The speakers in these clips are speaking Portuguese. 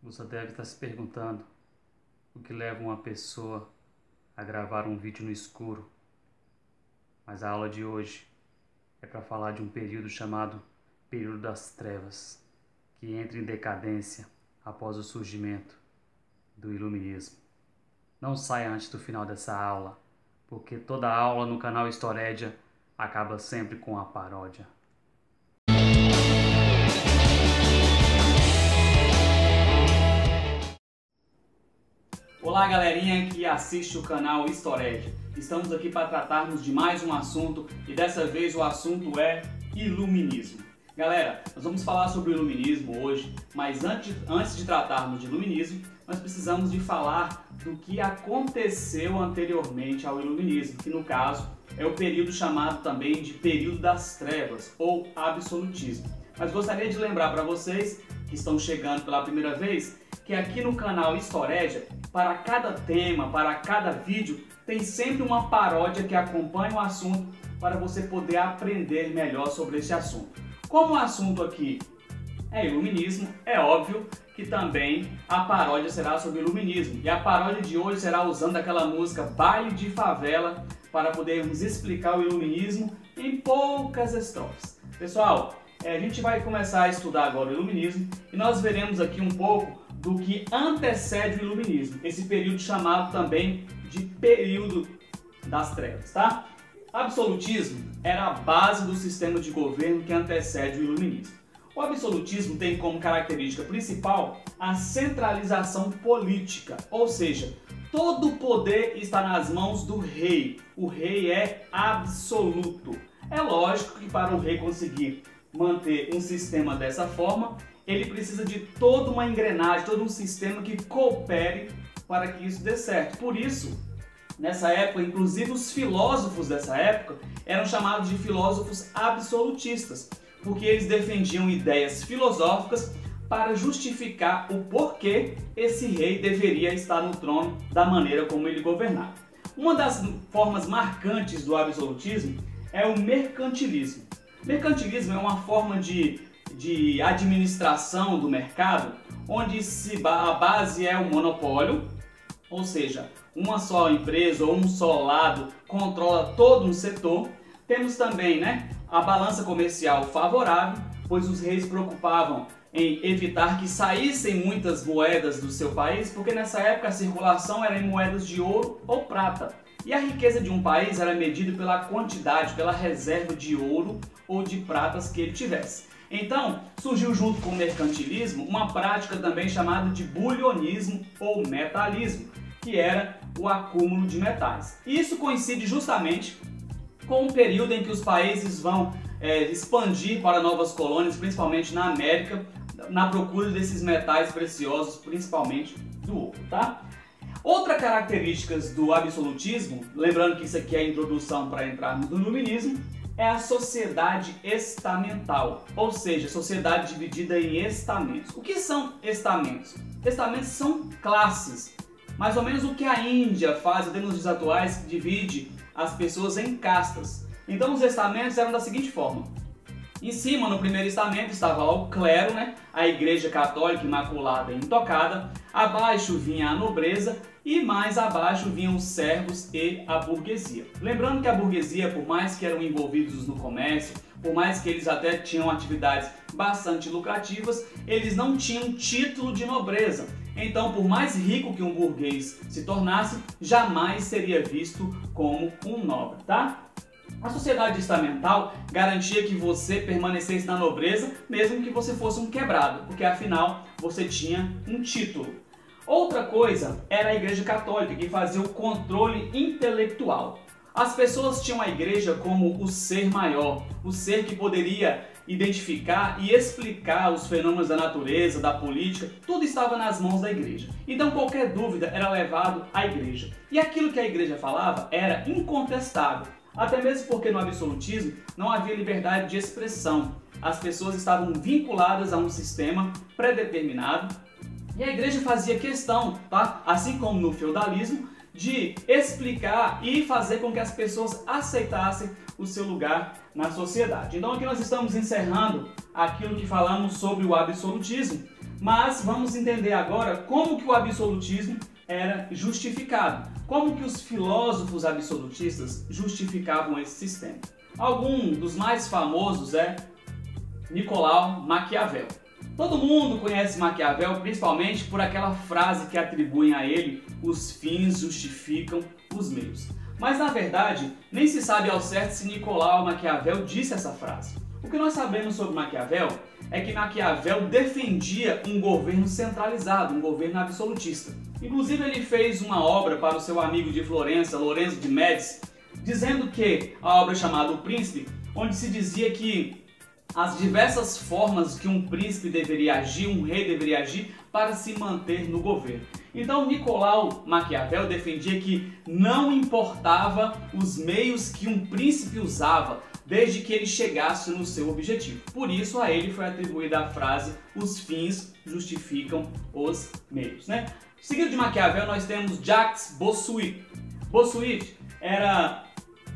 Você deve estar se perguntando o que leva uma pessoa a gravar um vídeo no escuro. Mas a aula de hoje é para falar de um período chamado Período das Trevas, que entra em decadência após o surgimento do Iluminismo. Não saia antes do final dessa aula, porque toda aula no canal Storédia acaba sempre com a paródia. Olá galerinha que assiste o canal Storédia. Estamos aqui para tratarmos de mais um assunto e dessa vez o assunto é Iluminismo. Galera, nós vamos falar sobre o Iluminismo hoje, mas antes de tratarmos de Iluminismo, nós precisamos de falar do que aconteceu anteriormente ao Iluminismo, que no caso é o período chamado também de Período das Trevas ou Absolutismo. Mas gostaria de lembrar para vocês que estão chegando pela primeira vez que aqui no canal Storédia, para cada tema, para cada vídeo, tem sempre uma paródia que acompanha o assunto para você poder aprender melhor sobre esse assunto. Como o assunto aqui é Iluminismo, é óbvio que também a paródia será sobre Iluminismo. E a paródia de hoje será usando aquela música Baile de Favela para podermos explicar o Iluminismo em poucas estrofes. Pessoal, a gente vai começar a estudar agora o Iluminismo e nós veremos aqui um pouco do que antecede o Iluminismo, esse período chamado também de Período das Trevas, tá? Absolutismo era a base do sistema de governo que antecede o Iluminismo. O absolutismo tem como característica principal a centralização política, ou seja, todo o poder está nas mãos do rei. O rei é absoluto. É lógico que para o rei conseguir manter um sistema dessa forma, ele precisa de toda uma engrenagem, todo um sistema que coopere para que isso dê certo. Por isso, nessa época, inclusive os filósofos dessa época eram chamados de filósofos absolutistas, porque eles defendiam ideias filosóficas para justificar o porquê esse rei deveria estar no trono da maneira como ele governava. Uma das formas marcantes do absolutismo é o mercantilismo. Mercantilismo é uma forma de administração do mercado, onde a base é o monopólio, ou seja, uma só empresa ou um só lado controla todo um setor. Temos também, a balança comercial favorável, pois os reis se preocupavam em evitar que saíssem muitas moedas do seu país, porque nessa época a circulação era em moedas de ouro ou prata. E a riqueza de um país era medida pela quantidade, pela reserva de ouro ou de pratas que ele tivesse. Então, surgiu junto com o mercantilismo uma prática também chamada de bulionismo ou metalismo, que era o acúmulo de metais. E isso coincide justamente com o período em que os países vão expandir para novas colônias, principalmente na América, na procura desses metais preciosos, principalmente do ouro, tá? Outra característica do absolutismo, lembrando que isso aqui é a introdução para entrarmos no Iluminismo, é a sociedade estamental, ou seja, sociedade dividida em estamentos. O que são estamentos? Estamentos são classes, mais ou menos o que a Índia faz até nos dias atuais, que divide as pessoas em castas. Então os estamentos eram da seguinte forma: em cima, no primeiro estamento, estava lá o clero, a Igreja Católica Imaculada e Intocada. Abaixo vinha a nobreza e mais abaixo vinham os servos e a burguesia. Lembrando que a burguesia, por mais que eram envolvidos no comércio, por mais que eles até tinham atividades bastante lucrativas, eles não tinham título de nobreza. Então, por mais rico que um burguês se tornasse, jamais seria visto como um nobre, tá? A sociedade estamental garantia que você permanecesse na nobreza mesmo que você fosse um quebrado, porque afinal você tinha um título. Outra coisa era a Igreja Católica, que fazia o controle intelectual. As pessoas tinham a igreja como o ser maior, o ser que poderia identificar e explicar os fenômenos da natureza, da política, tudo estava nas mãos da igreja. Então qualquer dúvida era levado à igreja. E aquilo que a igreja falava era incontestável. Até mesmo porque no absolutismo não havia liberdade de expressão. As pessoas estavam vinculadas a um sistema pré-determinado e a igreja fazia questão, tá? Assim como no feudalismo, de explicar e fazer com que as pessoas aceitassem o seu lugar na sociedade. Então aqui nós estamos encerrando aquilo que falamos sobre o absolutismo. Mas vamos entender agora como que o absolutismo era justificado, como que os filósofos absolutistas justificavam esse sistema. Algum dos mais famosos é Nicolau Maquiavel. Todo mundo conhece Maquiavel, principalmente por aquela frase que atribuem a ele: os fins justificam os meios. Mas na verdade, nem se sabe ao certo se Nicolau Maquiavel disse essa frase. O que nós sabemos sobre Maquiavel é que Maquiavel defendia um governo centralizado, um governo absolutista. Inclusive ele fez uma obra para o seu amigo de Florença, Lorenzo de Médici, dizendo que a obra chamada O Príncipe, onde se dizia que as diversas formas que um príncipe deveria agir, um rei deveria agir para se manter no governo. Então Nicolau Maquiavel defendia que não importava os meios que um príncipe usava, desde que ele chegasse no seu objetivo. Por isso a ele foi atribuída a frase: os fins justificam os meios, né? Seguido de Maquiavel nós temos Jacques Bossuet. Bossuet era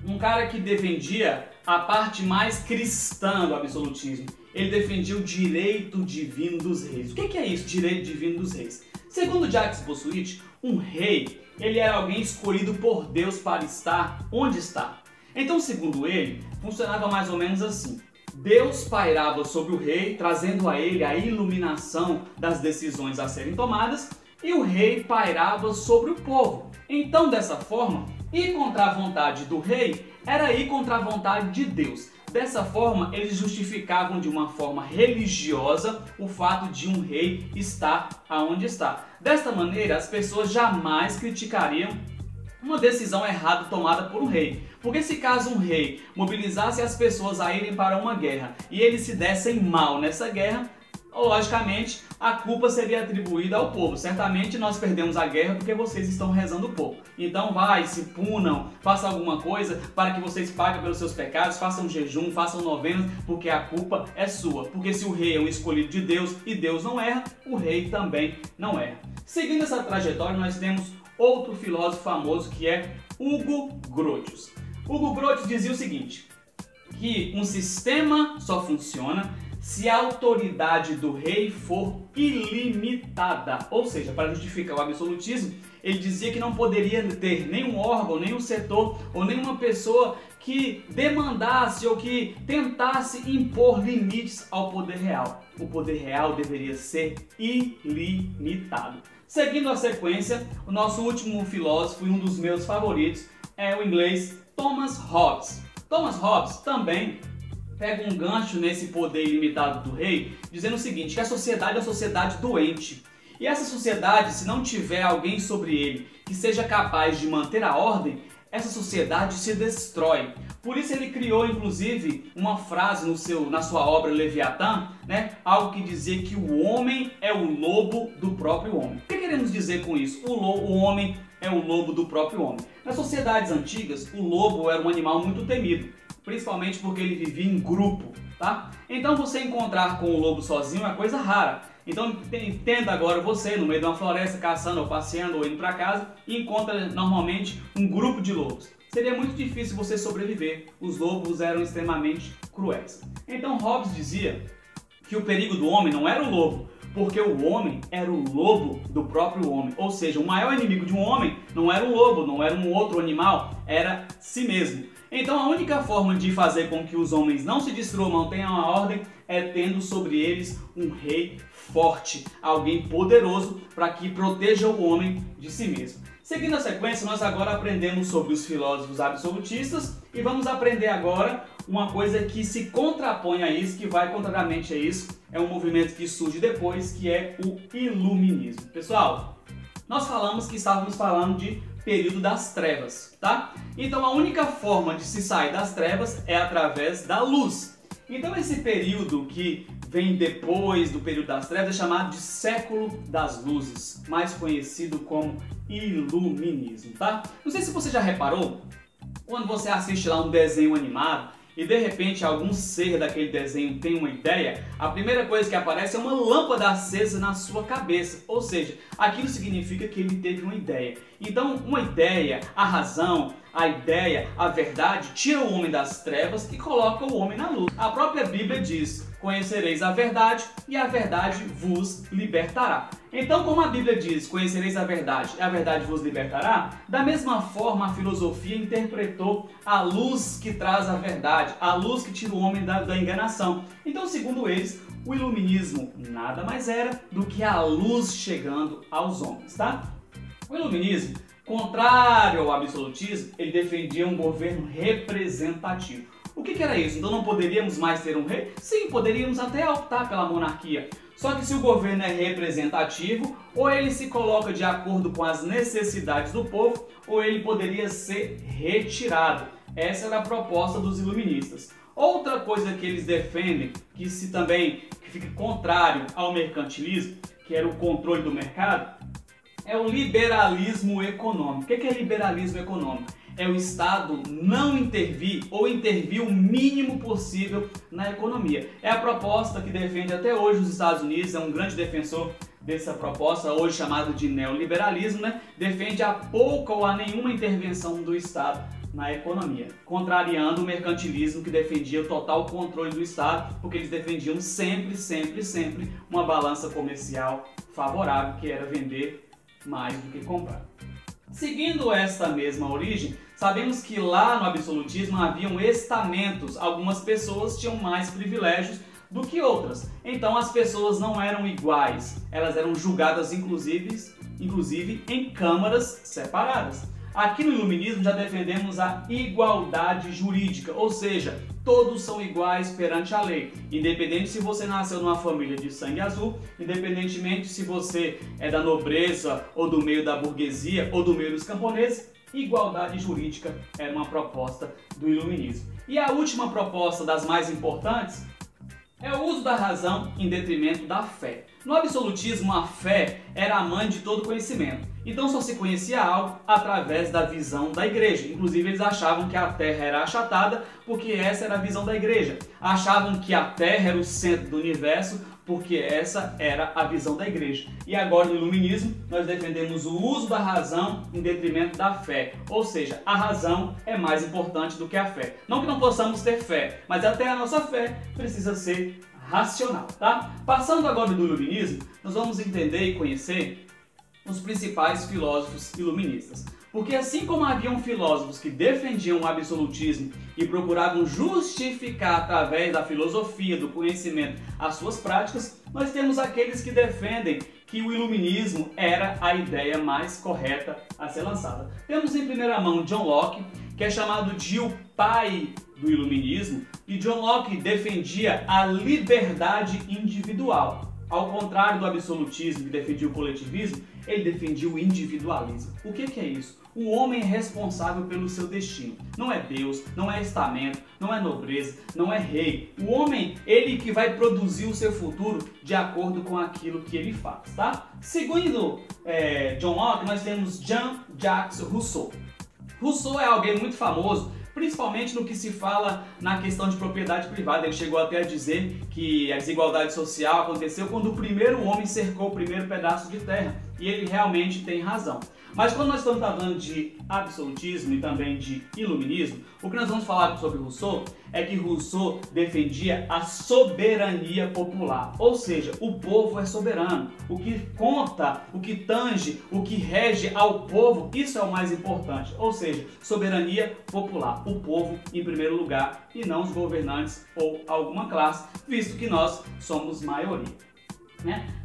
um cara que defendia a parte mais cristã do absolutismo. Ele defendia o direito divino dos reis. O que é isso, direito divino dos reis? Segundo Jacques Bossuet, um rei, ele era alguém escolhido por Deus para estar onde está. Então, segundo ele, funcionava mais ou menos assim: Deus pairava sobre o rei, trazendo a ele a iluminação das decisões a serem tomadas, e o rei pairava sobre o povo. Então, dessa forma, ir contra a vontade do rei era ir contra a vontade de Deus. Dessa forma, eles justificavam de uma forma religiosa o fato de um rei estar aonde está. Desta maneira, as pessoas jamais criticariam uma decisão errada tomada por um rei. Porque se caso um rei mobilizasse as pessoas a irem para uma guerra e eles se dessem mal nessa guerra, logicamente a culpa seria atribuída ao povo. Certamente nós perdemos a guerra porque vocês estão rezando pouco. Então vai, se punam, façam alguma coisa para que vocês paguem pelos seus pecados, façam jejum, façam novenas, porque a culpa é sua. Porque se o rei é um escolhido de Deus e Deus não erra, o rei também não erra. Seguindo essa trajetória, nós temos outro filósofo famoso que é Hugo Grotius. Hugo Grotius dizia o seguinte, que um sistema só funciona se a autoridade do rei for ilimitada. Ou seja, para justificar o absolutismo, ele dizia que não poderia ter nenhum órgão, nenhum setor ou nenhuma pessoa que demandasse ou que tentasse impor limites ao poder real. O poder real deveria ser ilimitado. Seguindo a sequência, o nosso último filósofo e um dos meus favoritos é o inglês Thomas Hobbes. Thomas Hobbes também pega um gancho nesse poder ilimitado do rei, dizendo o seguinte, que a sociedade é uma sociedade doente. E essa sociedade, se não tiver alguém sobre ele que seja capaz de manter a ordem, essa sociedade se destrói. Por isso ele criou, inclusive, uma frase na sua obra Leviatã, né? Algo que dizia que o homem é o lobo do próprio homem. O que queremos dizer com isso? O homem é o lobo do próprio homem. Nas sociedades antigas, o lobo era um animal muito temido, principalmente porque ele vivia em grupo, tá? Então você encontrar com o lobo sozinho é coisa rara. Então entenda agora você, no meio de uma floresta, caçando ou passeando ou indo para casa, e encontra normalmente um grupo de lobos. Seria muito difícil você sobreviver, os lobos eram extremamente cruéis. Então Hobbes dizia que o perigo do homem não era o lobo, porque o homem era o lobo do próprio homem. Ou seja, o maior inimigo de um homem não era um lobo, não era um outro animal, era si mesmo. Então a única forma de fazer com que os homens não se destruam, mantenham a ordem, é tendo sobre eles um rei forte, alguém poderoso para que proteja o homem de si mesmo. Seguindo a sequência, nós agora aprendemos sobre os filósofos absolutistas e vamos aprender agora uma coisa que se contrapõe a isso, que vai contrariamente a isso, é um movimento que surge depois, que é o iluminismo. Pessoal, nós falamos que estávamos falando de período das trevas, tá? Então a única forma de se sair das trevas é através da luz. Então esse período que vem depois do período das trevas é chamado de século das luzes, mais conhecido como iluminismo, tá? Não sei se você já reparou, quando você assiste lá um desenho animado e de repente algum ser daquele desenho tem uma ideia, a primeira coisa que aparece é uma lâmpada acesa na sua cabeça, ou seja, aquilo significa que ele teve uma ideia. Então, uma ideia, a razão, a ideia, a verdade, tira o homem das trevas e coloca o homem na luz. A própria Bíblia diz: conhecereis a verdade e a verdade vos libertará. Então, como a Bíblia diz, conhecereis a verdade e a verdade vos libertará, da mesma forma a filosofia interpretou a luz que traz a verdade, a luz que tira o homem da enganação. Então, segundo eles, o iluminismo nada mais era do que a luz chegando aos homens, tá? O iluminismo, contrário ao absolutismo, ele defendia um governo representativo. O que era isso? Então não poderíamos mais ter um rei? Sim, poderíamos até optar pela monarquia. Só que se o governo é representativo, ou ele se coloca de acordo com as necessidades do povo, ou ele poderia ser retirado. Essa era a proposta dos iluministas. Outra coisa que eles defendem, que fica contrário ao mercantilismo, que era o controle do mercado, é o liberalismo econômico. O que é liberalismo econômico? É o Estado não intervir ou intervir o mínimo possível na economia. É a proposta que defende até hoje os Estados Unidos, é um grande defensor dessa proposta, hoje chamada de neoliberalismo, né? Defende a pouca ou a nenhuma intervenção do Estado na economia, contrariando o mercantilismo que defendia o total controle do Estado, porque eles defendiam sempre uma balança comercial favorável, que era vender mais do que comprar. Seguindo esta mesma origem, sabemos que lá no absolutismo haviam estamentos, algumas pessoas tinham mais privilégios do que outras. Então as pessoas não eram iguais, elas eram julgadas inclusive em câmaras separadas. Aqui no iluminismo já defendemos a igualdade jurídica, ou seja, todos são iguais perante a lei, independente se você nasceu numa família de sangue azul, independentemente se você é da nobreza ou do meio da burguesia ou do meio dos camponeses, igualdade jurídica era uma proposta do iluminismo. E a última proposta, das mais importantes, é o uso da razão em detrimento da fé. No absolutismo, a fé era a mãe de todo conhecimento. Então só se conhecia algo através da visão da igreja. Inclusive eles achavam que a Terra era achatada porque essa era a visão da igreja. Achavam que a Terra era o centro do universo porque essa era a visão da igreja. E agora no iluminismo nós defendemos o uso da razão em detrimento da fé. Ou seja, a razão é mais importante do que a fé. Não que não possamos ter fé, mas até a nossa fé precisa ser racional, tá? Passando agora do iluminismo, nós vamos entender e conhecer os principais filósofos iluministas. Porque assim como haviam filósofos que defendiam o absolutismo e procuravam justificar através da filosofia, do conhecimento, as suas práticas, nós temos aqueles que defendem que o iluminismo era a ideia mais correta a ser lançada. Temos em primeira mão John Locke, que é chamado de o pai do iluminismo, e John Locke defendia a liberdade individual. Ao contrário do absolutismo, que defendia o coletivismo, ele defendia o individualismo. O que é isso? O homem é responsável pelo seu destino. Não é Deus, não é estamento, não é nobreza, não é rei. O homem, ele que vai produzir o seu futuro de acordo com aquilo que ele faz, tá? Seguindo John Locke, nós temos Jean-Jacques Rousseau. Rousseau é alguém muito famoso, principalmente no que se fala na questão de propriedade privada. Ele chegou até a dizer que a desigualdade social aconteceu quando o primeiro homem cercou o primeiro pedaço de terra, e ele realmente tem razão. Mas quando nós estamos falando de absolutismo e também de iluminismo, o que nós vamos falar sobre Rousseau é que Rousseau defendia a soberania popular, ou seja, o povo é soberano. O que conta, o que tange, o que rege ao povo, isso é o mais importante, ou seja, soberania popular, o povo em primeiro lugar e não os governantes ou alguma classe, visto que nós somos maioria.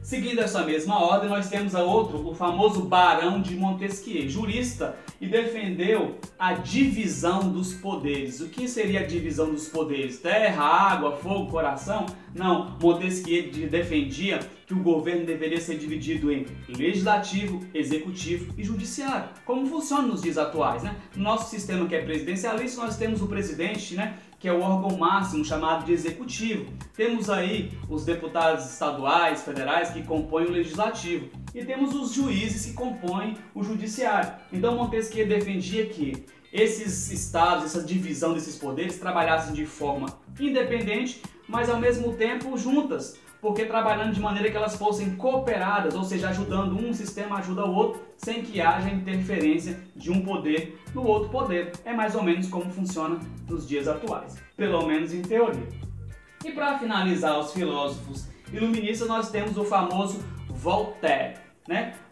Seguindo essa mesma ordem, nós temos o famoso Barão de Montesquieu, jurista, e defendeu a divisão dos poderes. O que seria a divisão dos poderes? Terra, água, fogo, coração? Não, Montesquieu defendia que o governo deveria ser dividido em legislativo, executivo e judiciário, como funciona nos dias atuais, né? No nosso sistema que é presidencialista, nós temos o presidente, que é o órgão máximo chamado de executivo. Temos aí os deputados estaduais, federais, que compõem o legislativo. E temos os juízes que compõem o judiciário. Então Montesquieu defendia que esses estados, essa divisão desses poderes trabalhassem de forma independente, mas ao mesmo tempo juntas, porque trabalhando de maneira que elas fossem cooperadas, ou seja, ajudando um sistema ajuda o outro, sem que haja interferência de um poder no outro poder. É mais ou menos como funciona nos dias atuais, pelo menos em teoria. E para finalizar os filósofos iluministas, nós temos o famoso Voltaire.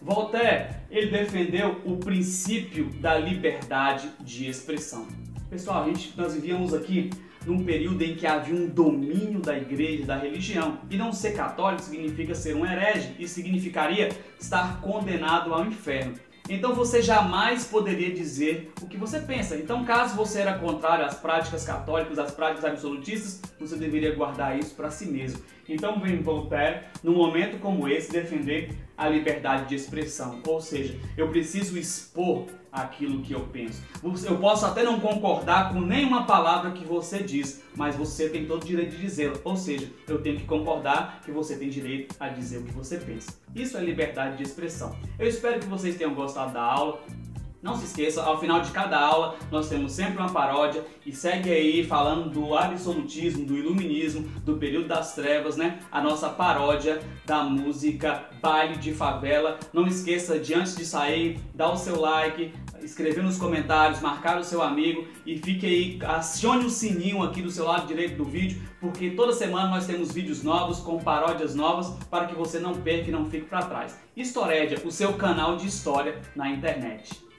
Voltaire, ele defendeu o princípio da liberdade de expressão. Pessoal, nós vivíamos aqui num período em que havia um domínio da igreja, da religião, e não ser católico significa ser um herege e significaria estar condenado ao inferno. Então você jamais poderia dizer o que você pensa. Então, caso você era contrário às práticas católicas, às práticas absolutistas, você deveria guardar isso para si mesmo. Então vem Voltaire, num momento como esse, defender a liberdade de expressão. Ou seja, eu preciso expor aquilo que eu penso. Eu posso até não concordar com nenhuma palavra que você diz, mas você tem todo o direito de dizê-la. Ou seja, eu tenho que concordar que você tem direito a dizer o que você pensa. Isso é liberdade de expressão. Eu espero que vocês tenham gostado da aula. Não se esqueça, ao final de cada aula nós temos sempre uma paródia e segue aí falando do absolutismo, do iluminismo, do período das trevas, A nossa paródia da música Baile de Favela. Não esqueça de, antes de sair, dar o seu like, escrever nos comentários, marcar o seu amigo e fique aí, acione o sininho aqui do seu lado direito do vídeo, porque toda semana nós temos vídeos novos com paródias novas para que você não perca e não fique para trás. Historédia, o seu canal de história na internet.